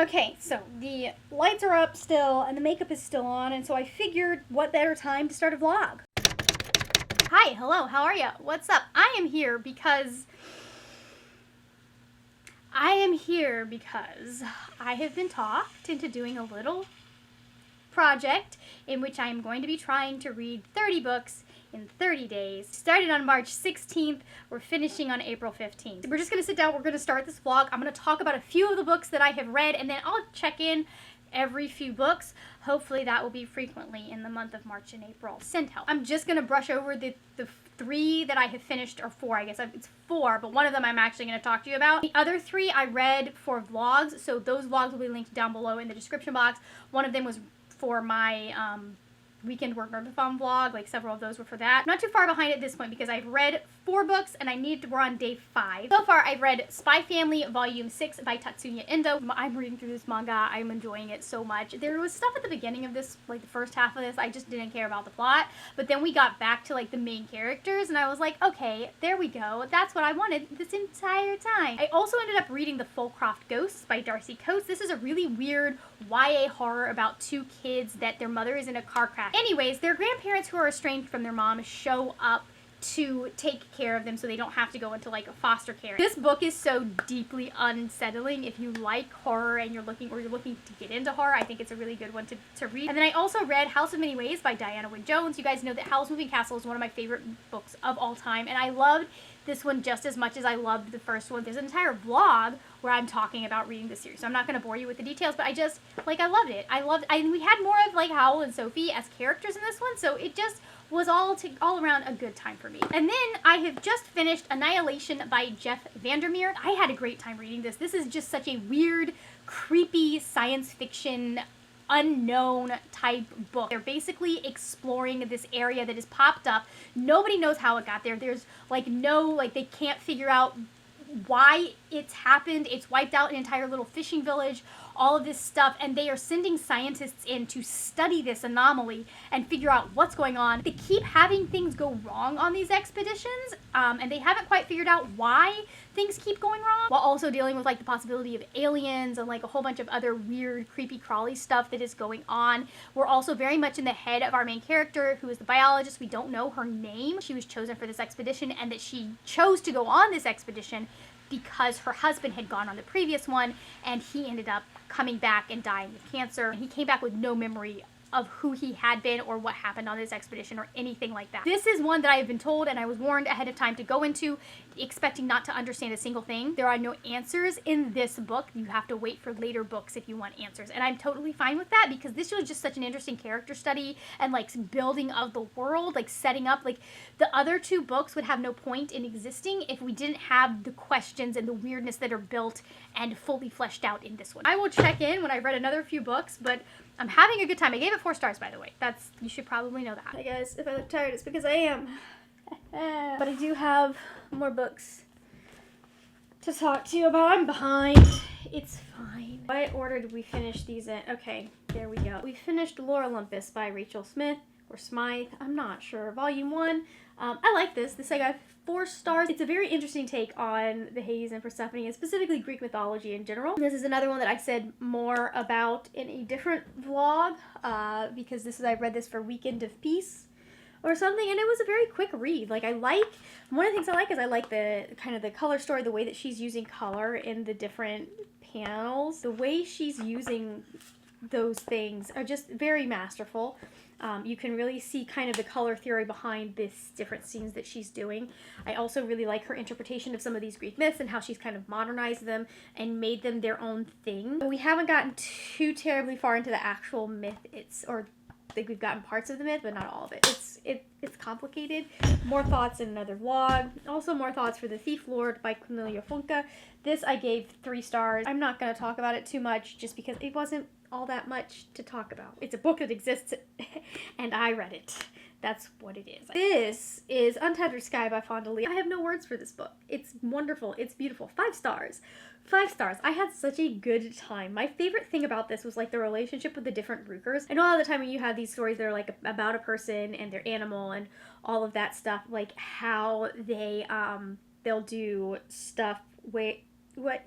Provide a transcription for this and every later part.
Okay, so the lights are up still and the makeup is still on, and so I figured what better time to start a vlog. Hi, hello, how are you? What's up? I am here because I have been talked into doing a little project in which I am going to be trying to read 30 books in 30 days. Started on March 16th, we're finishing on April 15th. We're just gonna sit down, we're gonna start this vlog. I'm gonna talk about a few of the books that I have read, and then I'll check in every few books. Hopefully that will be frequently in the month of March and April. Send help. I'm just gonna brush over the 3 that I have finished, or 4, I guess. It's 4, but one of them I'm actually gonna talk to you about. The other 3 I read for vlogs, so those vlogs will be linked down below in the description box. One of them was for my weekend work nerdathon vlog, like several of those were for that. I'm not too far behind at this point because I've read 4 books and we're on day 5. So far I've read Spy Family Volume 6 by Tatsuya Endo. I'm reading through this manga, I'm enjoying it so much. There was stuff at the beginning of this, like the first half of this, I just didn't care about the plot, but then we got back to like the main characters and I was like, okay, there we go, that's what I wanted this entire time. I also ended up reading The Fullcroft Ghosts by Darcy Coates. This is a really weird YA horror about 2 kids that their mother is in a car crash. Anyways, their grandparents who are estranged from their mom show up to take care of them so they don't have to go into like a foster care. This book is so deeply unsettling. If you like horror and you're looking to get into horror, I think it's a really good one to read. And then I also read House of Many Ways by Diana Wynne Jones. You guys know that Howl's Moving Castle is one of my favorite books of all time, and I loved this one just as much as I loved the first one. There's an entire vlog where I'm talking about reading the series, so I'm not going to bore you with the details, but I loved it. We had more of like Howl and Sophie as characters in this one, so it just was all around a good time for me. And then I have just finished Annihilation by Jeff Vandermeer. I had a great time reading this. This is just such a weird, creepy science fiction unknown type book. They're basically exploring this area that has popped up. Nobody knows how it got there. There's they can't figure out why it's happened. It's wiped out an entire little fishing village, all of this stuff, and they are sending scientists in to study this anomaly and figure out what's going on. They keep having things go wrong on these expeditions, and they haven't quite figured out why things keep going wrong, while also dealing with like the possibility of aliens and like a whole bunch of other weird, creepy crawly stuff that is going on. We're also very much in the head of our main character, who is the biologist. We don't know her name. She was chosen for this expedition, and that she chose to go on this expedition because her husband had gone on the previous one, and he ended up coming back and dying of cancer. And he came back with no memory of who he had been or what happened on this expedition or anything like that. This is one that I have been told and I was warned ahead of time to go into, expecting not to understand a single thing. There are no answers in this book. You have to wait for later books if you want answers. And I'm totally fine with that because this was just such an interesting character study and like building of the world, like setting up, like the other 2 books would have no point in existing if we didn't have the questions and the weirdness that are built and fully fleshed out in this one. I will check in when I've read another few books, but I'm having a good time. I gave it 4 stars, by the way. You should probably know that. Hey guys, if I look tired, it's because I am. But I do have more books to talk to you about. I'm behind. It's fine. What order did we finish these in? Okay, there we go. We finished Lore Olympus by Rachel Smith, or Smythe. I'm not sure. Volume 1. I like this. This I got 4 stars. It's a very interesting take on the Hades and Persephone, and specifically Greek mythology in general. This is another one that I said more about in a different vlog, because I read this for Weekend of Peace or something, and it was a very quick read. Like, one of the things I like is I like the kind of the color story, the way that she's using color in the different panels. The way she's using those things are just very masterful. You can really see kind of the color theory behind this different scenes that she's doing. I also really like her interpretation of some of these Greek myths and how she's kind of modernized them and made them their own thing. We haven't gotten too terribly far into the actual myth. I think we've gotten parts of the myth, but not all of it. It's complicated. More thoughts in another vlog. Also more thoughts for The Thief Lord by Cornelia Funke. This I gave 3 stars. I'm not going to talk about it too much just because it wasn't all that much to talk about. It's a book that exists and I read it. That's what it is. This is Untethered Sky by Fonda Lee. I have no words for this book. It's wonderful. It's beautiful. 5 stars. 5 stars. I had such a good time. My favorite thing about this was like the relationship with the different Rookers. I know all the time when you have these stories that are like about a person and their animal and all of that stuff, like how they'll do stuff. Wait, what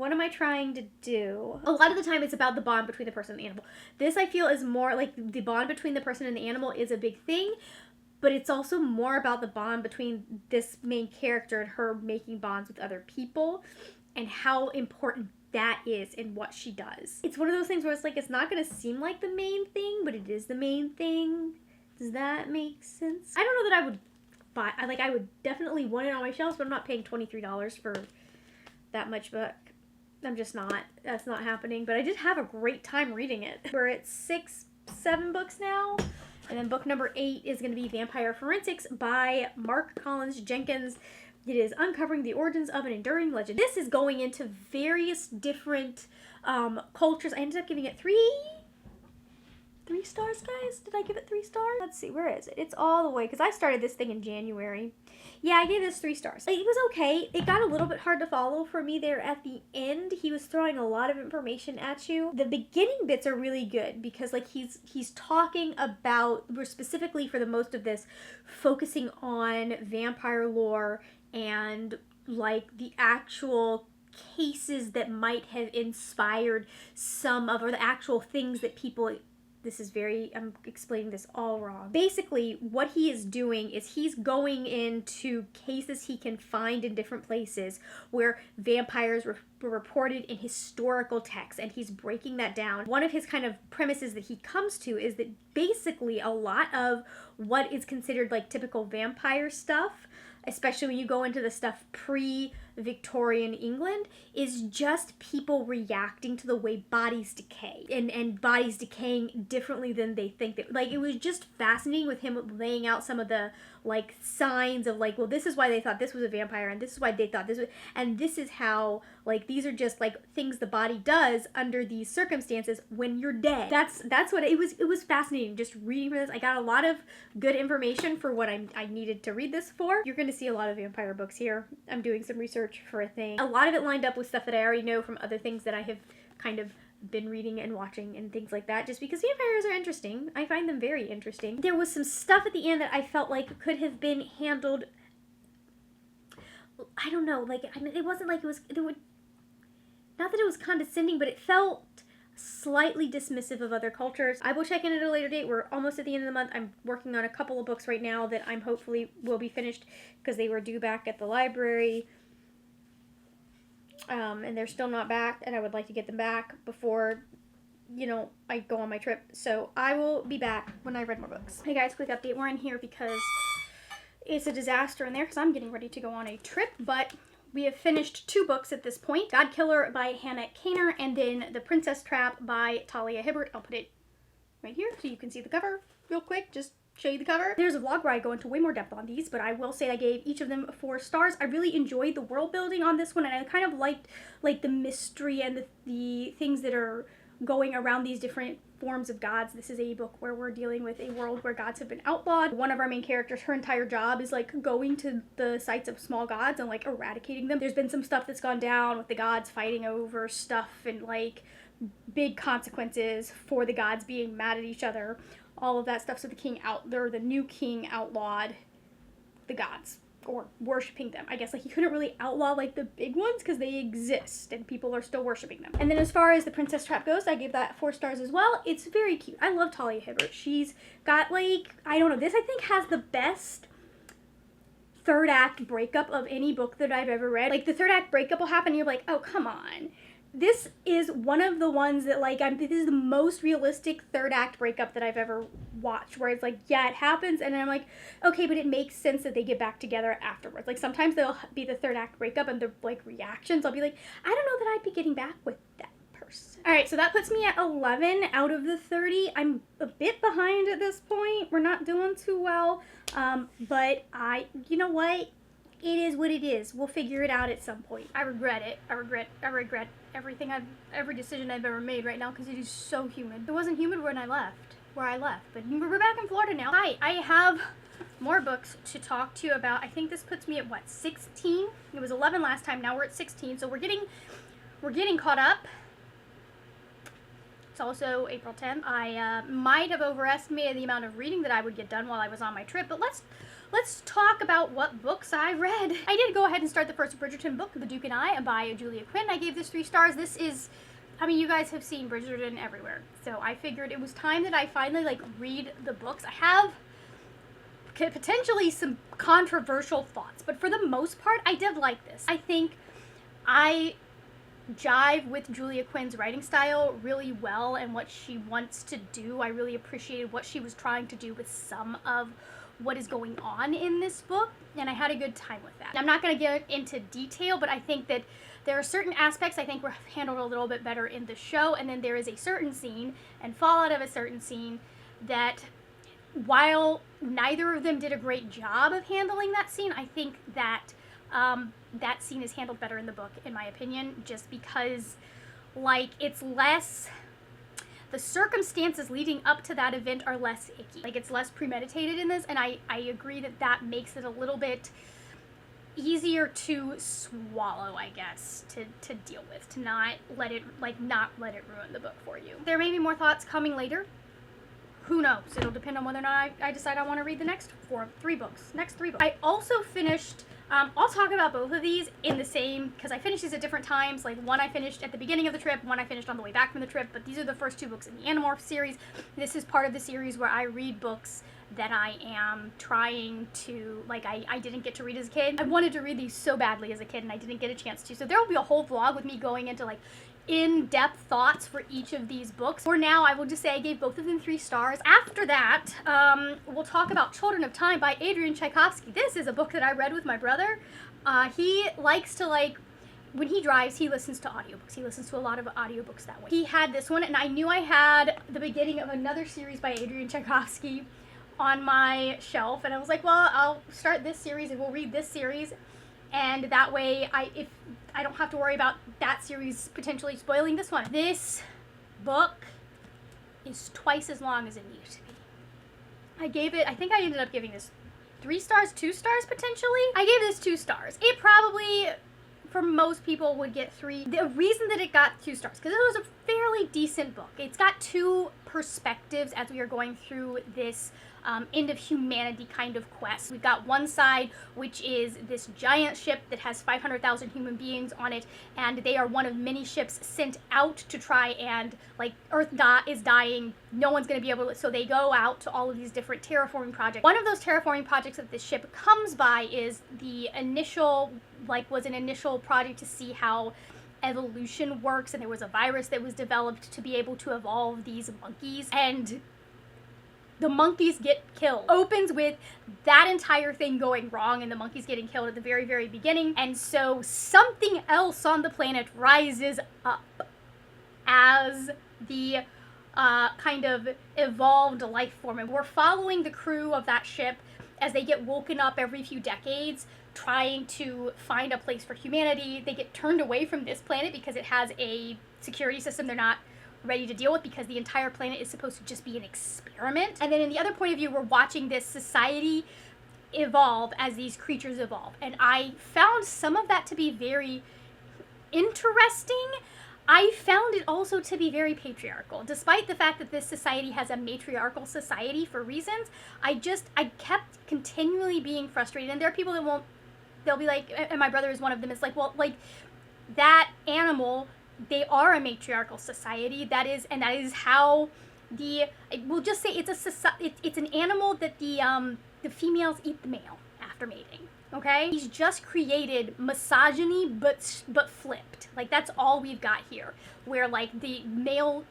What am I trying to do? A lot of the time it's about the bond between the person and the animal. This I feel is more like the bond between the person and the animal is a big thing, but it's also more about the bond between this main character and her making bonds with other people and how important that is in what she does. It's one of those things where it's like, it's not going to seem like the main thing, but it is the main thing. Does that make sense? I don't know that I would buy, I would definitely want it on my shelves, but I'm not paying $23 for that much book. I'm just not. That's not happening. But I did have a great time reading it. We're at 7 books now. And then book number 8 is going to be Vampire Forensics by Mark Collins Jenkins. It is uncovering the origins of an enduring legend. This is going into various different cultures. I ended up giving it 3 stars, guys. Did I give it 3 stars? Let's see, where is it? It's all the way, because I started this thing in January. Yeah, I gave this 3 stars. It was okay. It got a little bit hard to follow for me there at the end. He was throwing a lot of information at you. The beginning bits are really good because like he's talking about, we're specifically for the most of this, focusing on vampire lore and like the actual cases that might have inspired some of, or the actual things that people, I'm explaining this all wrong. Basically, what he is doing is he's going into cases he can find in different places where vampires were reported in historical texts, and he's breaking that down. One of his kind of premises that he comes to is that basically a lot of what is considered like typical vampire stuff, especially when you go into the stuff pre-Victorian England, is just people reacting to the way bodies decay and bodies decaying differently than they think that. Like, it was just fascinating with him laying out some of the like signs of like, well, this is why they thought this was a vampire, and this is why they thought this was, and this is how, like, these are just like things the body does under these circumstances when you're dead. That's what it was fascinating just reading for this. I got a lot of good information for what I needed to read this for. You're going to see a lot of vampire books here. I'm doing some research for a thing. A lot of it lined up with stuff that I already know from other things that I have kind of been reading and watching and things like that, just because vampires are interesting. I find them very interesting. There was some stuff at the end that I felt like could have been handled, I don't know, like, I mean, it wasn't like not that it was condescending, but it felt slightly dismissive of other cultures. I will check in at a later date. We're almost at the end of the month. I'm working on a couple of books right now that I'm hopefully will be finished because they were due back at the library. And they're still not back, and I would like to get them back before, you know, I go on my trip. So I will be back when I read more books. Hey guys, quick update. We're in here because it's a disaster in there because I'm getting ready to go on a trip, but we have finished 2 books at this point. God Killer by Hannah Kaner, and then The Princess Trap by Talia Hibbert. I'll put it right here so you can see the cover real quick. Just show you the cover. There's a vlog where I go into way more depth on these, but I will say I gave each of them 4 stars. I really enjoyed the world building on this one, and I kind of liked like the mystery and the things that are going around these different forms of gods. This is a book where we're dealing with a world where gods have been outlawed. One of our main characters, her entire job is like going to the sites of small gods and like eradicating them. There's been some stuff that's gone down with the gods fighting over stuff and like big consequences for the gods being mad at each other. All of that stuff. So the new king outlawed the gods, or worshiping them. I guess like he couldn't really outlaw like the big ones because they exist and people are still worshiping them. And then as far as The Princess Trap goes, I gave that 4 stars as well. It's very cute. I love Talia Hibbert. She's got like, I don't know, this I think has the best 3rd act breakup of any book that I've ever read. Like the 3rd act breakup will happen and you're like, oh, come on. This is one of the ones that like, this is the most realistic 3rd act breakup that I've ever watched, where it's like, yeah, it happens, and then I'm like, okay, but it makes sense that they get back together afterwards. Like sometimes they'll be the 3rd act breakup and the like reactions, I'll be like, I don't know that I'd be getting back with that person. All right, so that puts me at 11 out of the 30. I'm a bit behind at this point. We're not doing too well, but you know what? It is what it is. We'll figure it out at some point. I regret it. I regret everything every decision I've ever made right now because it is so humid. It wasn't humid when I left, but we're back in Florida now. Hi, I have more books to talk to you about. I think this puts me at what, 16? It was 11 last time. Now we're at 16, so we're getting caught up. It's also April 10th. I might have overestimated the amount of reading that I would get done while I was on my trip, but let's let's talk about what books I read. I did go ahead and start the first Bridgerton book, The Duke and I, by Julia Quinn. I gave this 3 stars. This is, I mean, you guys have seen Bridgerton everywhere, so I figured it was time that I finally, like, read the books. I have potentially some controversial thoughts, but for the most part, I did like this. I think I jive with Julia Quinn's writing style really well and what she wants to do. I really appreciated what she was trying to do with some of what is going on in this book, and I had a good time with that. I'm not going to get into detail, but I think that there are certain aspects I think were handled a little bit better in the show, and then there is a certain scene and fallout of a certain scene that, while neither of them did a great job of handling that scene, I think that that scene is handled better in the book, in my opinion, just because, like, it's less, the circumstances leading up to that event are less icky. Like, it's less premeditated in this, and I agree that that makes it a little bit easier to swallow, I guess, to deal with, to not let it ruin the book for you. There may be more thoughts coming later. Who knows? It'll depend on whether or not I decide I want to read the next 3 books. I also finished, I'll talk about both of these in the same, because I finished these at different times. Like, one I finished at the beginning of the trip, one I finished on the way back from the trip, but these are the first 2 books in the Animorph series. This is part of the series where I read books that I am trying to, like, I didn't get to read as a kid. I wanted to read these so badly as a kid, and I didn't get a chance to. So there will be a whole vlog with me going into, like, in-depth thoughts for each of these books. For now, I will just say I gave both of them 3 stars. After that, we'll talk about Children of Time by Adrian Tchaikovsky. This is a book that I read with my brother. He likes to, like, when he drives, he listens to audiobooks. He listens to a lot of audiobooks that way. He had this one, and I knew I had the beginning of another series by Adrian Tchaikovsky on my shelf, and I was like, well, I'll start this series and we'll read this series, and that way if I don't have to worry about that series potentially spoiling this one. This book is twice as long as it needed to be. I think I ended up giving this 3 stars, 2 stars potentially. I gave this 2 stars. It probably, for most people, would get 3. The reason that it got 2 stars, because it was a fairly decent book. It's got 2 perspectives as we are going through this end of humanity kind of quest. We've got one side, which is this giant ship that has 500,000 human beings on it, and they are one of many ships sent out to try and, like, Earth is dying, no one's going to be able to, so they go out to all of these different terraforming projects. One of those terraforming projects that this ship comes by is the initial, was an initial project to see how evolution works, and there was a virus that was developed to be able to evolve these monkeys, and the monkeys get killed. Opens with that entire thing going wrong and the monkeys getting killed at the very, very beginning. And so something else on the planet rises up as the kind of evolved life form. And we're following the crew of that ship as they get woken up every few decades, trying to find a place for humanity. They get turned away from this planet because it has a security system they're not ready to deal with, because the entire planet is supposed to just be an experiment. And then in the other point of view, we're watching this society evolve as these creatures evolve. And I found some of that to be very interesting. I found it also to be very patriarchal. Despite the fact that this society has a matriarchal society for reasons, I kept continually being frustrated. And there are people that they'll be like, and my brother is one of them, it's like, well, like, that animal, they are a matriarchal society. That is how we'll just say it's an animal that the females eat the male after mating. Okay? He's just created misogyny, but flipped. Like, that's all we've got here. Where, like, the male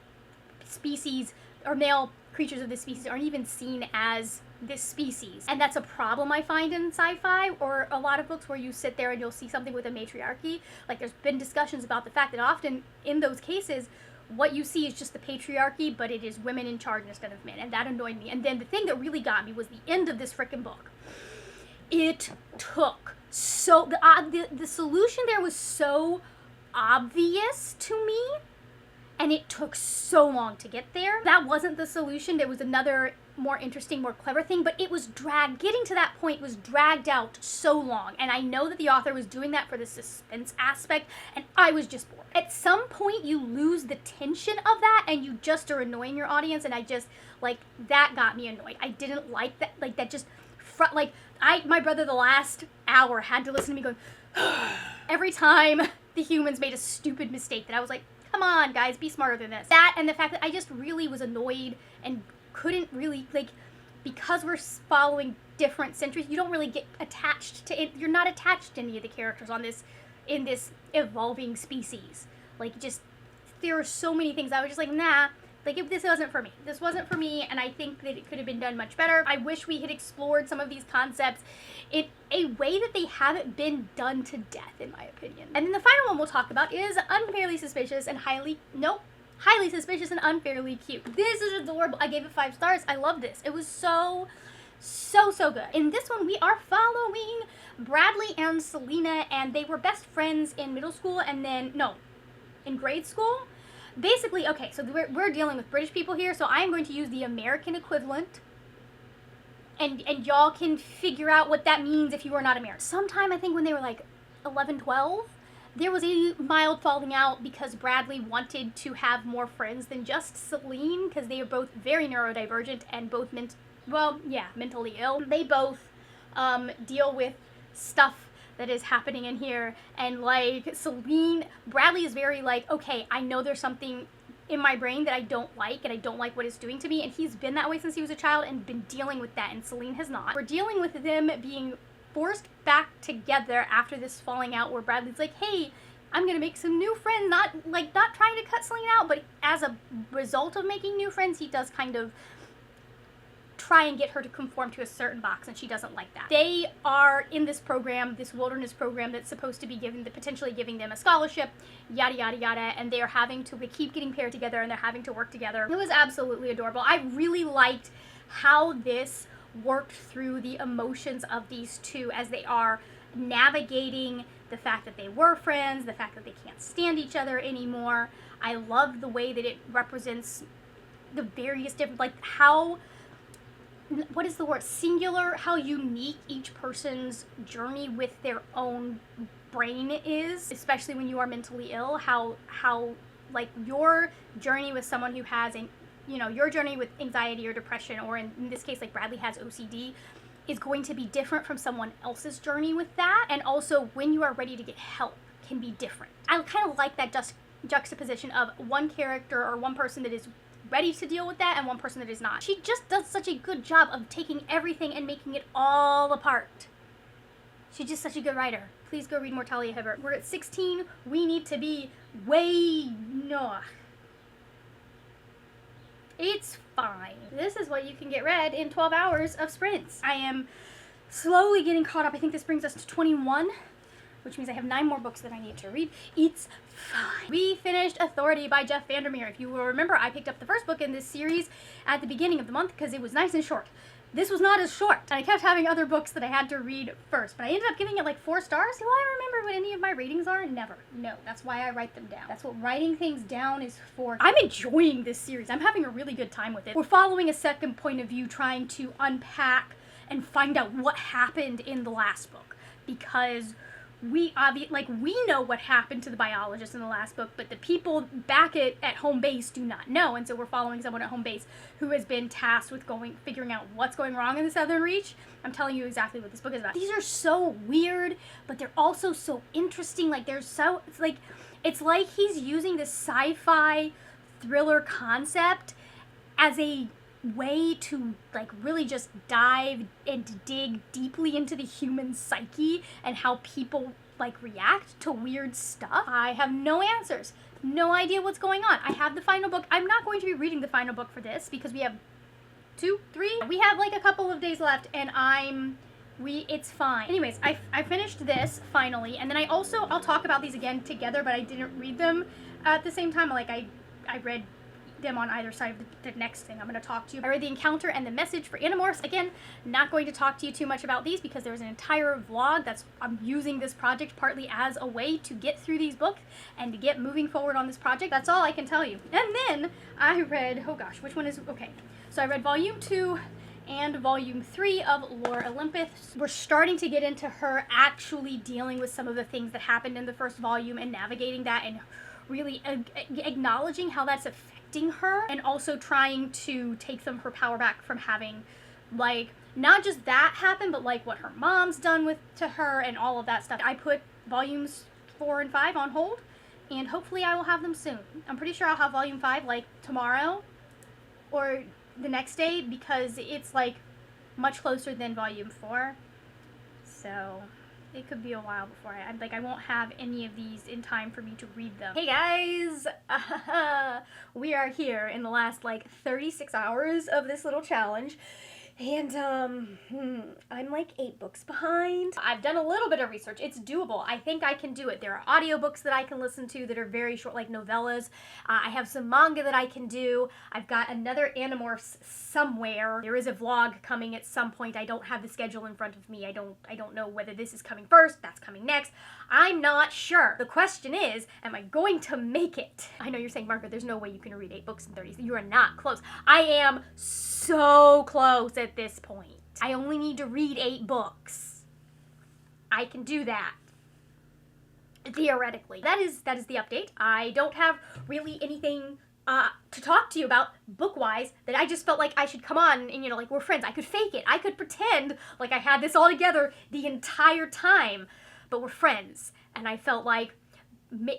species, or male creatures of this species aren't even seen as this species. And that's a problem I find in sci-fi, or a lot of books where you sit there and you'll see something with a matriarchy. Like, there's been discussions about the fact that often in those cases, what you see is just the patriarchy, but it is women in charge instead of men. And that annoyed me. And then the thing that really got me was the end of this frickin' book. It took so, the solution there was so obvious to me, and it took so long to get there. That wasn't the solution. There was another more interesting, more clever thing, but it was getting to that point was dragged out so long. And I know that the author was doing that for the suspense aspect, and I was just bored. At some point, you lose the tension of that, and you just are annoying your audience, and that got me annoyed. I didn't like that, that just my brother the last hour had to listen to me going every time the humans made a stupid mistake that I was like, come on guys, be smarter than this. That and the fact that I just really was annoyed and couldn't really, like, because we're following different centuries, you don't really get attached to it. You're not attached to any of the characters in this evolving species. Like, just, there are so many things I was just like, nah, like, this wasn't for me. This wasn't for me, and I think that it could have been done much better. I wish we had explored some of these concepts in a way that they haven't been done to death, in my opinion. And then the final one we'll talk about is Unfairly Suspicious and Highly Suspicious and Unfairly Cute. This is adorable. I gave it 5 stars. I love this. It was so good. In this one, we are following Bradley and Selena, and they were best friends in middle school and then, no, in grade school. Basically, okay, so we're dealing with British people here, so I am going to use the American equivalent, and y'all can figure out what that means if you are not American. Sometime, I think when they were like 11, 12, there was a mild falling out because Bradley wanted to have more friends than just Celine, because they are both very neurodivergent and both mentally ill. They both deal with stuff that is happening in here, and like Bradley is very like, okay, I know there's something in my brain that I don't like, and I don't like what it's doing to me, and he's been that way since he was a child and been dealing with that, and Celine has not. We're dealing with them being forced back together after this falling out where Bradley's like, hey, I'm gonna make some new friends, not trying to cut Celine out, but as a result of making new friends, he does kind of try and get her to conform to a certain box, and she doesn't like that. They are in this program, this wilderness program that's supposed to be potentially giving them a scholarship, yada yada yada, and they are having to keep getting paired together, and they're having to work together. It was absolutely adorable. I really liked how this worked through the emotions of these two as they are navigating the fact that they were friends, the fact that they can't stand each other anymore. I love the way that it represents the various different, like, how, what is the word, singular, how unique each person's journey with their own brain is, especially when you are mentally ill, how like your journey with someone who has your journey with anxiety or depression, or in this case, like Bradley has OCD, is going to be different from someone else's journey with that, and also when you are ready to get help can be different. I kind of like that juxtaposition of one character or one person that is ready to deal with that and one person that is not. She just does such a good job of taking everything and making it all apart. She's just such a good writer. Please go read more Talia Hibbert. We're at 16. We need to be It's fine. This is what you can get read in 12 hours of sprints. I am slowly getting caught up. I think this brings us to 21, which means I have 9 more books that I need to read. It's fine. We finished Authority by Jeff Vandermeer. If you will remember, I picked up the first book in this series at the beginning of the month because it was nice and short. This was not as short, and I kept having other books that I had to read first, but I ended up giving it like 4 stars. Do I remember what any of my ratings are? Never. No, that's why I write them down. That's what writing things down is for. I'm enjoying this series. I'm having a really good time with it. We're following a second point of view, trying to unpack and find out what happened in the last book, because we know what happened to the biologist in the last book, but the people back at home base do not know, and so we're following someone at home base who has been tasked with figuring out what's going wrong in the Southern Reach. I'm telling you exactly what this book is about. These are so weird, but they're also so interesting. Like, it's like he's using this sci-fi thriller concept as a way to like really just dive and dig deeply into the human psyche and how people like react to weird stuff. I have no answers, no idea what's going on. I have the final book. I'm not going to be reading the final book for this because we have 2, 3. We have like a couple of days left, and it's fine. Anyways, I finished this finally, and then I'll talk about these again together, but I didn't read them at the same time. Like I read them on either side of the next thing I'm going to talk to you. I read The Encounter and The Message for Animorphs. Again, not going to talk to you too much about these because there's an entire vlog I'm using this project partly as a way to get through these books and to get moving forward on this project. That's all I can tell you. And then I read, oh gosh, which one is, okay. So I read Volume 2 and Volume 3 of Lore Olympus. We're starting to get into her actually dealing with some of the things that happened in the first volume and navigating that and really acknowledging how that's affecting her, and also trying to take her power back from having Like, not just that happened, but like what her mom's done to her and all of that stuff. I put volumes 4 and 5 on hold, and hopefully I will have them soon. I'm pretty sure I'll have volume 5 like tomorrow or the next day, because it's like much closer than volume 4. So it could be a while before I won't have any of these in time for me to read them. Hey guys! We are here in the last like 36 hours of this little challenge. And, I'm like 8 books behind. I've done a little bit of research. It's doable. I think I can do it. There are audiobooks that I can listen to that are very short, like novellas. I have some manga that I can do. I've got another Animorphs somewhere. There is a vlog coming at some point. I don't have the schedule in front of me. I don't know whether this is coming first, that's coming next. I'm not sure. The question is, am I going to make it? I know you're saying, Margaret, there's no way you can read 8 books in 30. You are not close. I am so close at this point. I only need to read 8 books. I can do that. Theoretically. That is the update. I don't have really anything to talk to you about book-wise that I just felt like I should come on and, like, we're friends. I could fake it. I could pretend like I had this all together the entire time, but we're friends. And I felt like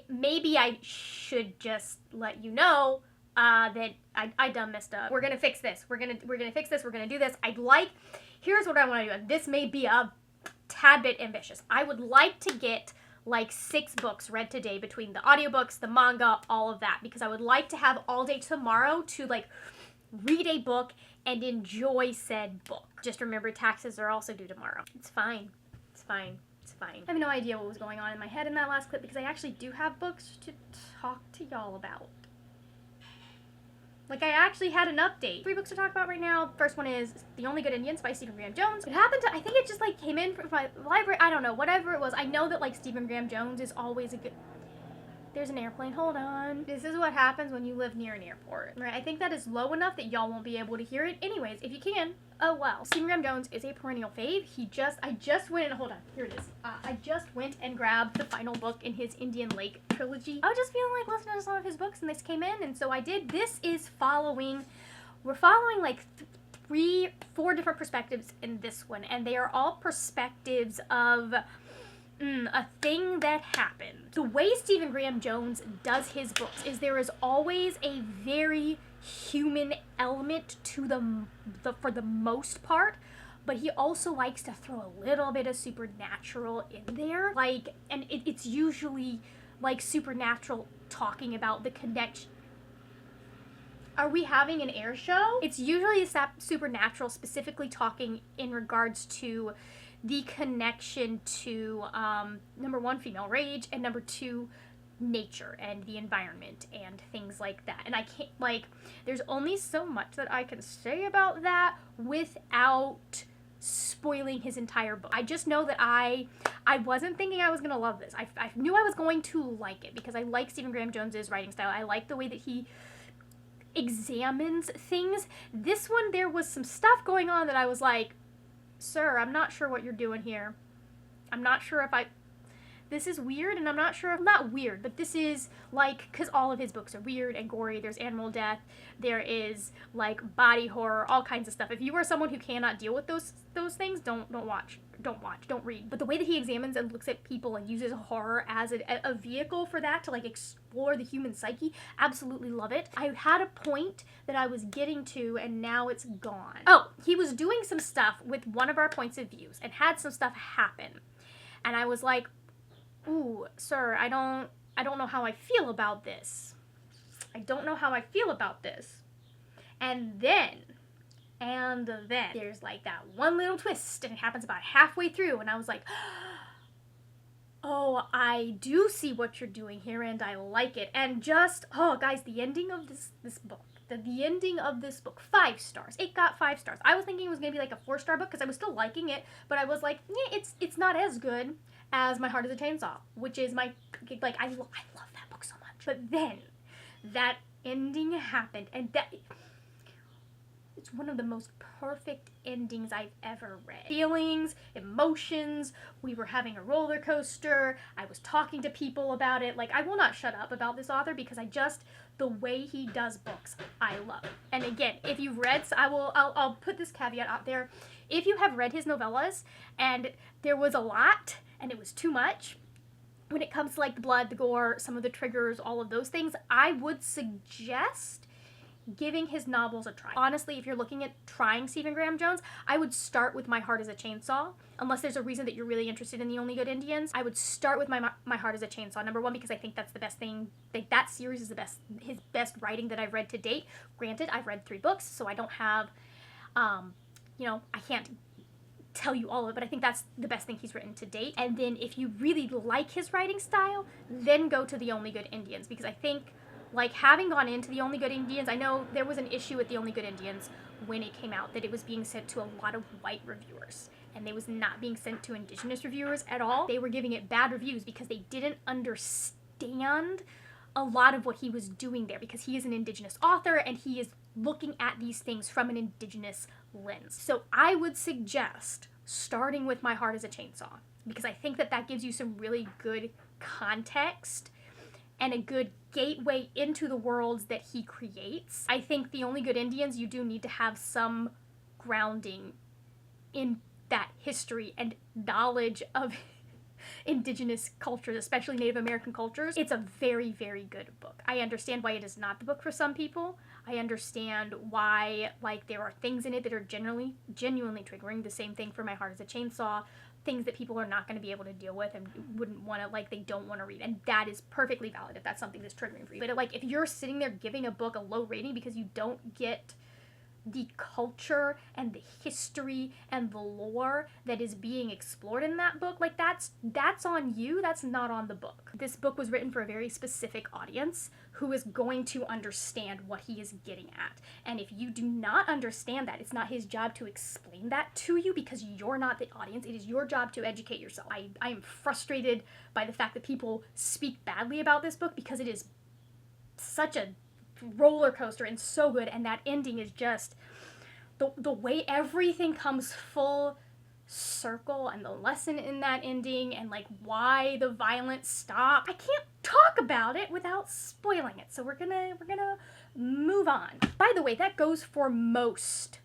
maybe I should just let you know that I done messed up. We're gonna fix this. We're gonna fix this. We're gonna do this. Here's what I want to do. This may be a tad bit ambitious. I would like to get like 6 books read today, between the audiobooks, the manga, all of that, because I would like to have all day tomorrow to like read a book and enjoy said book. Just remember, taxes are also due tomorrow. It's fine. It's fine. It's fine. I have no idea what was going on in my head in that last clip, because I actually do have books to talk to y'all about. Like, I actually had an update. 3 books to talk about right now. First one is The Only Good Indians by Stephen Graham Jones. It happened to, I think it just like came in from my library. I don't know, whatever it was. I know that like Stephen Graham Jones is always a good... There's an airplane, hold on. This is what happens when you live near an airport. Right, I think that is low enough that y'all won't be able to hear it. Anyways, if you can, oh well. Stephen Graham Jones is a perennial fave. I just went and, hold on, here it is. I just went and grabbed the final book in his Indian Lake trilogy. I was just feeling like listening to some of his books, and this came in, and so I did. This is we're following like 4 different perspectives in this one, and they are all perspectives of a thing that happened. The way Stephen Graham Jones does his books is there is always a very human element to them for the most part, but he also likes to throw a little bit of supernatural in there. Like, and it's usually like supernatural talking about the connection. Are we having an air show? It's usually supernatural, specifically talking in regards to the connection to, number 1, female rage, and number 2, nature and the environment and things like that. And I can't, like, there's only so much that I can say about that without spoiling his entire book. I just know that I wasn't thinking I was gonna love this. I knew I was going to like it, because I like Stephen Graham Jones's writing style. I like the way that he examines things. This one, there was some stuff going on that I was like, sir, I'm not sure what you're doing here. I'm not sure if this is weird, and I'm not sure if, not weird, but this is like, because all of his books are weird and gory. There's animal death, there is like body horror, all kinds of stuff. If you are someone who cannot deal with those things, don't read. But the way that he examines and looks at people and uses horror as a vehicle for that, to like explore the human psyche, absolutely love it. I had a point that I was getting to, and now it's gone. Oh, he was doing some stuff with one of our points of views and had some stuff happen, and I was like, ooh, sir, I don't know how I feel about this. I don't know how I feel about this. And then there's like that one little twist, and it happens about halfway through, and I was like, oh, I do see what you're doing here, and I like it. And just, oh, guys, the ending of this book, the ending of this book, 5 stars. It got 5 stars. I was thinking it was gonna be like a 4-star book, because I was still liking it, but I was like, yeah, it's not as good as My Heart is a Chainsaw, which is my, like, I love that book so much. But then that ending happened, and it's one of the most perfect endings I've ever read. Feelings, emotions, we were having a roller coaster, I was talking to people about it. Like, I will not shut up about this author, because the way he does books, I love. And again, if you've read, so I'll put this caveat out there. If you have read his novellas and there was a lot and it was too much, when it comes to like the blood, the gore, some of the triggers, all of those things, I would suggest giving his novels a try. Honestly, if you're looking at trying Stephen Graham Jones, I would start with My Heart is a Chainsaw. Unless there's a reason that you're really interested in The Only Good Indians, I would start with My Heart is a Chainsaw. Number one, because I think that's the best thing. Like, that series is his best writing that I've read to date. Granted, I've read 3 books, so I don't have, I can't tell you all of it, but I think that's the best thing he's written to date. And then if you really like his writing style, then go to The Only Good Indians, because I think, like, having gone into The Only Good Indians, I know there was an issue with The Only Good Indians when it came out, that it was being sent to a lot of white reviewers, and it was not being sent to Indigenous reviewers at all. They were giving it bad reviews because they didn't understand a lot of what he was doing there, because he is an Indigenous author and he is looking at these things from an Indigenous lens. So I would suggest starting with My Heart is a Chainsaw, because I think that gives you some really good context and a good gateway into the worlds that he creates. I think The Only Good Indians, you do need to have some grounding in that history and knowledge of Indigenous cultures, especially Native American cultures. It's a very, very good book. I understand why it is not the book for some people. I understand why, like, there are things in it that are genuinely triggering. The same thing for My Heart is a Chainsaw. Things that people are not going to be able to deal with and wouldn't want to, like, they don't want to read. And that is perfectly valid if that's something that's triggering for you. But, like, if you're sitting there giving a book a low rating because you don't get the culture and the history and the lore that is being explored in that book, like, that's on you. That's not on the book. This book was written for a very specific audience who is going to understand what he is getting at. And if you do not understand that, it's not his job to explain that to you, because you're not the audience. It is your job to educate yourself. I am frustrated by the fact that people speak badly about this book, because it is such a roller coaster and so good, and that ending is just the way everything comes full circle, and the lesson in that ending, and like why the violence stopped. I can't talk about it without spoiling it, so we're gonna move on. By the way, that goes for most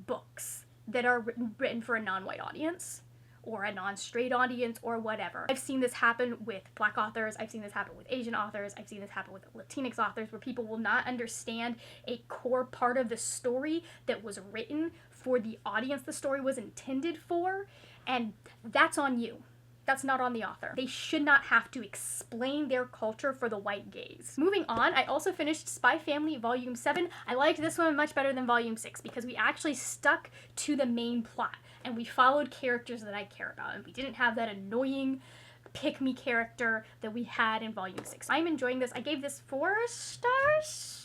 books that are written for a non-white audience or a non-straight audience or whatever. I've seen this happen with Black authors, I've seen this happen with Asian authors, I've seen this happen with Latinx authors, where people will not understand a core part of the story that was written for the audience the story was intended for, and that's on you. That's not on the author. They should not have to explain their culture for the white gaze. Moving on, I also finished Spy Family Volume 7. I liked this one much better than Volume 6 because we actually stuck to the main plot and we followed characters that I care about, and we didn't have that annoying pick-me character that we had in Volume 6. I'm enjoying this. I gave this 4 stars.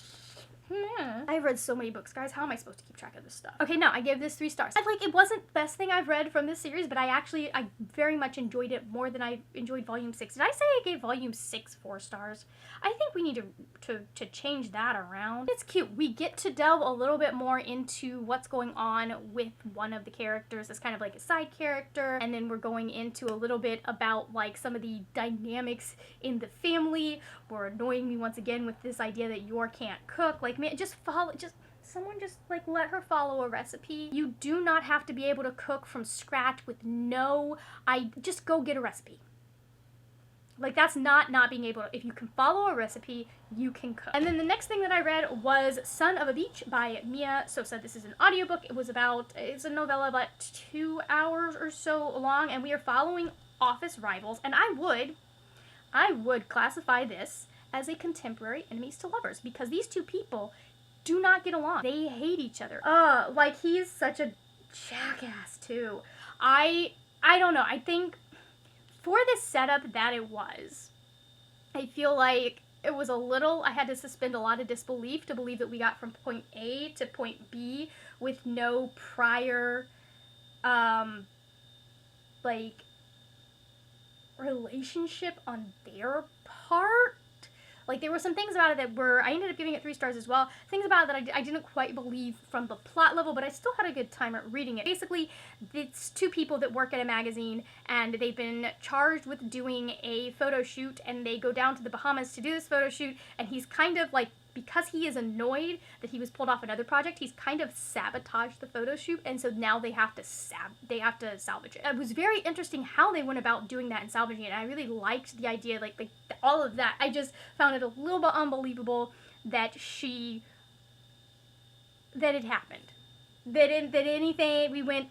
I've read so many books, guys. How am I supposed to keep track of this stuff? Okay, no, I gave this 3 stars. It wasn't the best thing I've read from this series, but I very much enjoyed it more than I enjoyed Volume 6. Did I say I gave Volume 6 4 stars? I think we need to change that around. It's cute. We get to delve a little bit more into what's going on with one of the characters. It's kind of like a side character, and then we're going into a little bit about like some of the dynamics in the family. Were annoying me once again with this idea that Yor can't cook. Like, man, someone just like let her follow a recipe. You do not have to be able to cook from scratch with just go get a recipe. Like, that's not being able to, if you can follow a recipe, you can cook. And then the next thing that I read was Son of a Beach by Mia Sosa. This is an audiobook. It's a novella about 2 hours or so long, and we are following office rivals, and I would classify this as a contemporary enemies to lovers, because these two people do not get along. They hate each other. Like, he's such a jackass too. I don't know. I think for the setup that it was, I feel like it was I had to suspend a lot of disbelief to believe that we got from point A to point B with no prior, like, relationship on their part. Like, there were some things about it that I ended up giving it 3 stars as well. Things about it that I didn't quite believe from the plot level, but I still had a good time at reading it. Basically, it's 2 people that work at a magazine, and they've been charged with doing a photo shoot, and they go down to the Bahamas to do this photo shoot, and he's kind of like because he is annoyed that he was pulled off another project, he's kind of sabotaged the photo shoot, and so now they have to salvage it. It was very interesting how they went about doing that and salvaging it. I really liked the idea, like all of that. I just found it a little bit unbelievable that it happened. That anything, we went,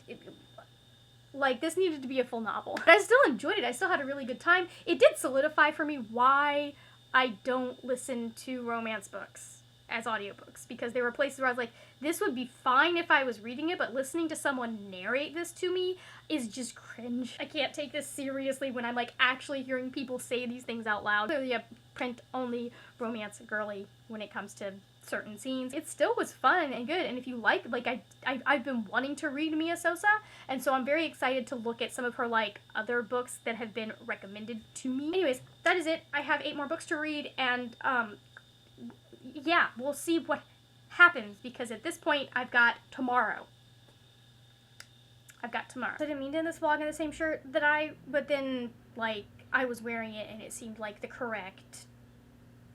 like, this needed to be a full novel. But I still enjoyed it. I still had a really good time. It did solidify for me why I don't listen to romance books as audiobooks, because there were places where I was like, this would be fine if I was reading it, but listening to someone narrate this to me is just cringe. I can't take this seriously when I'm like actually hearing people say these things out loud. Clearly a print-only romance girly when it comes to certain scenes. It still was fun and good, and if you like I've been wanting to read Mia Sosa, and so I'm very excited to look at some of her like other books that have been recommended to me. Anyways, that is it. I have 8 more books to read, and yeah, we'll see what happens, because at this point I've got tomorrow. I didn't mean to end this vlog in the same shirt but then like I was wearing it and it seemed like the correct.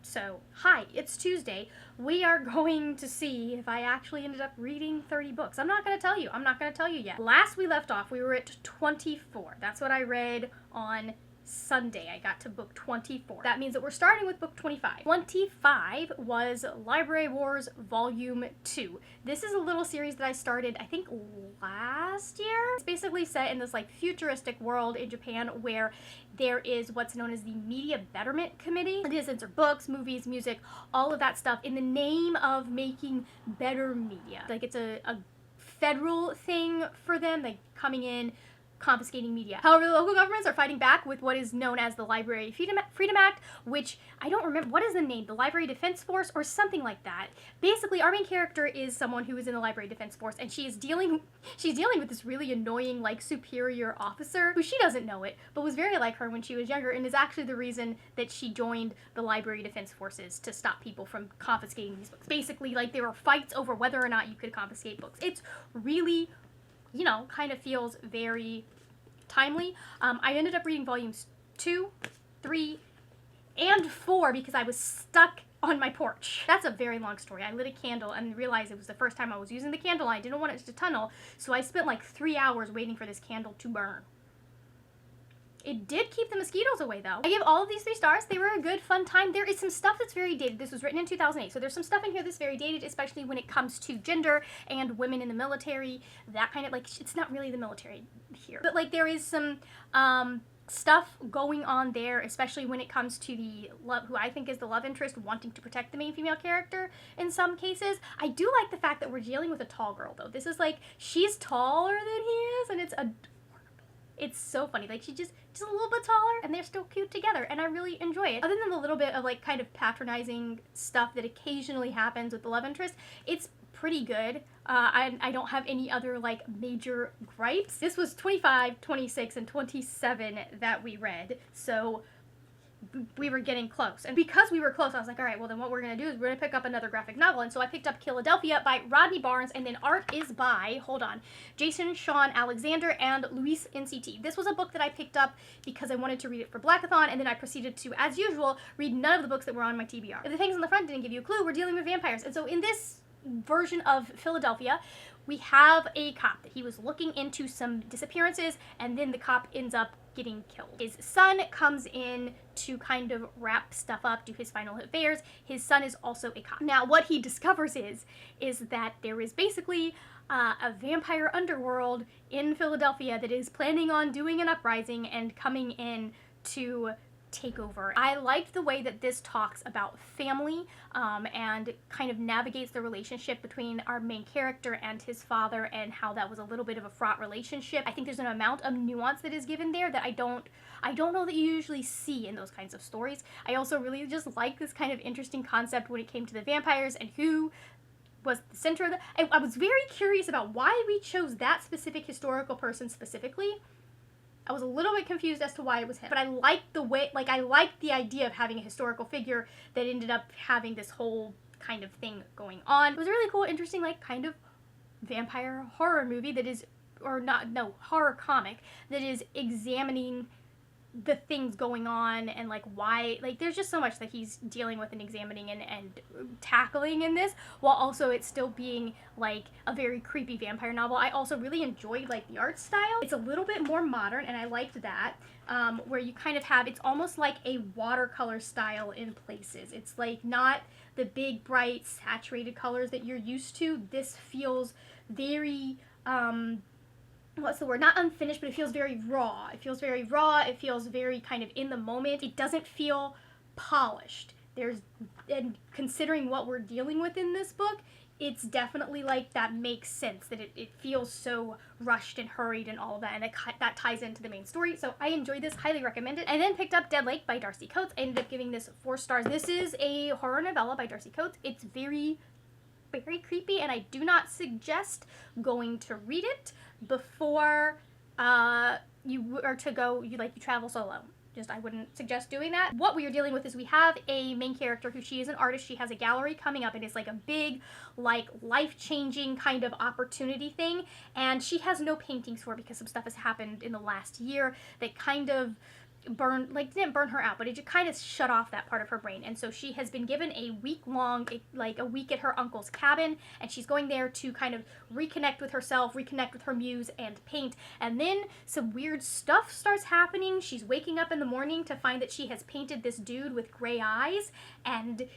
So, hi, it's Tuesday. We are going to see if I actually ended up reading 30 books. I'm not going to tell you. I'm not going to tell you yet. Last we left off, we were at 24. That's what I read on Sunday. I got to book 24. That means that we're starting with book 25. 25 was Library Wars Volume 2. This is a little series that I started, I think, last year. It's basically set in this like futuristic world in Japan where there is what's known as the Media Betterment Committee. It is censor books, movies, music, all of that stuff in the name of making better media. Like it's a federal thing for them, like coming in, confiscating media. However, the local governments are fighting back with what is known as the Library Freedom Act, which I don't remember, what is the name? The Library Defense Force or something like that. Basically, our main character is someone who is in the Library Defense Force, and she's dealing with this really annoying, like, superior officer who she doesn't know it, but was very like her when she was younger, and is actually the reason that she joined the Library Defense Forces to stop people from confiscating these books. Basically, like, there were fights over whether or not you could confiscate books. It's really, you know, kind of feels very timely. I ended up reading volumes 2, 3, and 4 because I was stuck on my porch. That's a very long story. I lit a candle and realized it was the first time I was using the candle. I didn't want it to tunnel, so I spent like 3 hours waiting for this candle to burn. It did keep the mosquitoes away, though. I give all of these 3 stars. They were a good, fun time. There is some stuff that's very dated. This was written in 2008, so there's some stuff in here that's very dated, especially when it comes to gender and women in the military. That kind of, like, it's not really the military here. But, like, there is some stuff going on there, especially when it comes to the who I think is the love interest wanting to protect the main female character in some cases. I do like the fact that we're dealing with a tall girl, though. This is, like, she's taller than he is, and it's it's so funny. Like, she's just a little bit taller, and they're still cute together, and I really enjoy it. Other than the little bit of, like, kind of patronizing stuff that occasionally happens with the love interest, it's pretty good. I don't have any other, like, major gripes. This was 25, 26, and 27 that we read, so we were getting close. And because we were close, I was like, all right, well, then what we're going to do is we're going to pick up another graphic novel. And so I picked up Philadelphia by Rodney Barnes, and then art is by, Jason Sean Alexander and Luis NCT. This was a book that I picked up because I wanted to read it for Blackathon, and then I proceeded to, as usual, read none of the books that were on my TBR. The things on the front didn't give you a clue. We're dealing with vampires. And so in this version of Philadelphia, we have a cop that he was looking into some disappearances, and then the cop ends up getting killed. His son comes in to kind of wrap stuff up, do his final affairs. His son is also a cop. Now, what he discovers is that there is basically a vampire underworld in Philadelphia that is planning on doing an uprising and coming in to take over. I liked the way that this talks about family and kind of navigates the relationship between our main character and his father, and how that was a little bit of a fraught relationship. I think there's an amount of nuance that is given there that I don't know that you usually see in those kinds of stories. I also really just like this kind of interesting concept when it came to the vampires and who was the center of the... I was very curious about why we chose that specific historical person specifically. I was a little bit confused as to why it was him, but I liked the way, like, I liked the idea of having a historical figure that ended up having this whole kind of thing going on. It was a really cool, interesting, like, kind of vampire horror movie that is, or not, no, horror comic that is examining the things going on and like why, like there's just so much that he's dealing with and examining and tackling in this, while also it still being like a very creepy vampire novel. I also really enjoyed like the art style. It's a little bit more modern and I liked that, where you kind of have, it's almost like a watercolor style in places. It's like not the big bright saturated colors that you're used to. This feels very what's the word? Not unfinished, but it feels very raw. It feels very raw. It feels very kind of in the moment. It doesn't feel polished. And considering what we're dealing with in this book, it's definitely like that makes sense, that it feels so rushed and hurried and all of that, and that ties into the main story. So I enjoyed this, highly recommend it. I then picked up Dead Lake by Darcy Coates. I ended up giving this 4 stars. This is a horror novella by Darcy Coates. It's very creepy, and I do not suggest going to read it before you are to go, you travel solo. Just, I wouldn't suggest doing that. What we are dealing with is we have a main character who, she is an artist. She has a gallery coming up, and it's like a big, like, life-changing kind of opportunity thing, and she has no paintings for it because some stuff has happened in the last year that kind of didn't burn her out, but it just kind of shut off that part of her brain. And so she has been given a week-long, like a week at her uncle's cabin, and she's going there to kind of reconnect with herself, reconnect with her muse, and paint. And then some weird stuff starts happening. She's waking up in the morning to find that she has painted this dude with gray eyes, and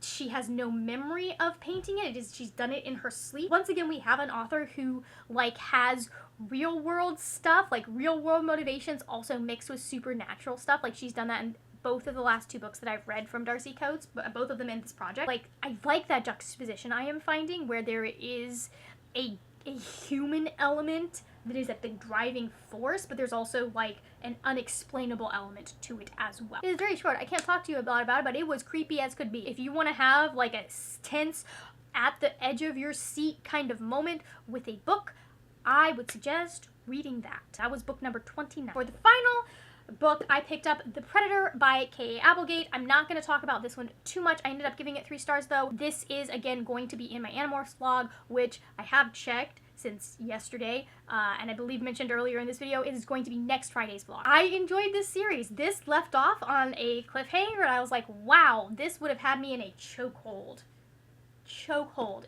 she has no memory of painting it. She's done it in her sleep. Once again, we have an author who like has real world stuff, like real world motivations also mixed with supernatural stuff. Like she's done that in both of the last 2 books that I've read from Darcy Coates, but both of them in this project. Like, I like that juxtaposition I am finding, where there is a human element that is at the driving force, but there's also like an unexplainable element to it as well. It is very short. I can't talk to you about it, but it was creepy as could be. If you want to have like a tense, at the edge of your seat kind of moment with a book, I would suggest reading that. That was book number 29. For the final book, I picked up The Predator by K.A. Applegate. I'm not going to talk about this one too much. I ended up giving it 3 stars though. This is again going to be in my Animorphs vlog, which I have checked since yesterday, and I believe mentioned earlier in this video, it is going to be next Friday's vlog. I enjoyed this series. This left off on a cliffhanger, and I was like, wow, this would have had me in a chokehold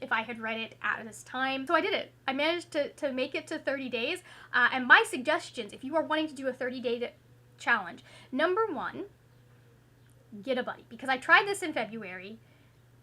if I had read it at this time. So I did it. I managed to make it to 30 days, and my suggestions, if you are wanting to do a 30-day challenge, number 1, get a buddy, because I tried this in February,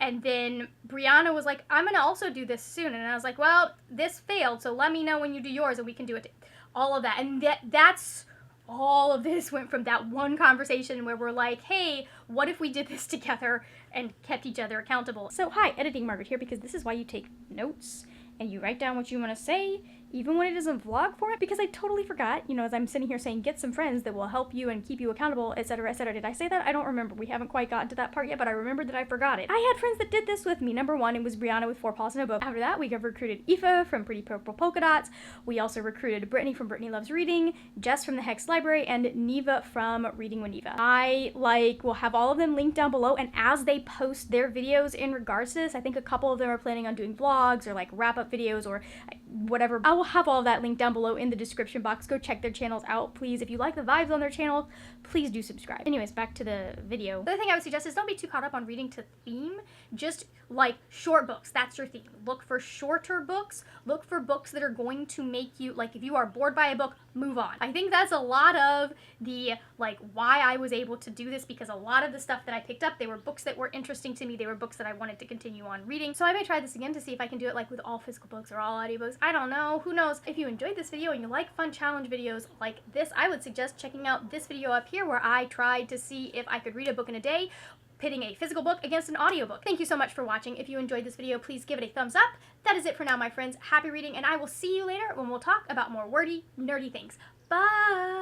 and then Brianna was like, I'm gonna also do this soon, and I was like, well, this failed, so let me know when you do yours and we can do it. All of that, and that's all of this went from that one conversation where we're like, hey, what if we did this together and kept each other accountable? So hi, Editing Margaret here, because this is why you take notes and you write down what you want to say, even when it isn't vlog format, because I totally forgot, you know, as I'm sitting here saying, get some friends that will help you and keep you accountable, etc., etc. Did I say that? I don't remember. We haven't quite gotten to that part yet, but I remembered that I forgot it. I had friends that did this with me. Number 1, it was Brianna with 4 Paws in a Book. After that, we recruited Aoife from Pretty Purple Polka Dots. We also recruited Brittany from Brittany Loves Reading, Jess from the Hex Library, and Neva from Reading with Neva. I will have all of them linked down below, and as they post their videos in regards to this, I think a couple of them are planning on doing vlogs or like wrap-up videos or whatever. I will have all of that linked down below in the description box. Go check their channels out, please. If you like the vibes on their channel, please do subscribe. Anyways, back to the video. The other thing I would suggest is don't be too caught up on reading to theme. Just like short books, that's your theme. Look for shorter books. Look for books that are going to make you, like, if you are bored by a book, move on. I think that's a lot of the, like, why I was able to do this, because a lot of the stuff that I picked up, they were books that were interesting to me. They were books that I wanted to continue on reading. So I may try this again to see if I can do it like with all physical books or all audiobooks. I don't know. Who knows? If you enjoyed this video and you like fun challenge videos like this, I would suggest checking out this video up here where I tried to see if I could read a book in a day, pitting a physical book against an audiobook. Thank you so much for watching. If you enjoyed this video, please give it a thumbs up. That is it for now, my friends. Happy reading, and I will see you later when we'll talk about more wordy, nerdy things. Bye!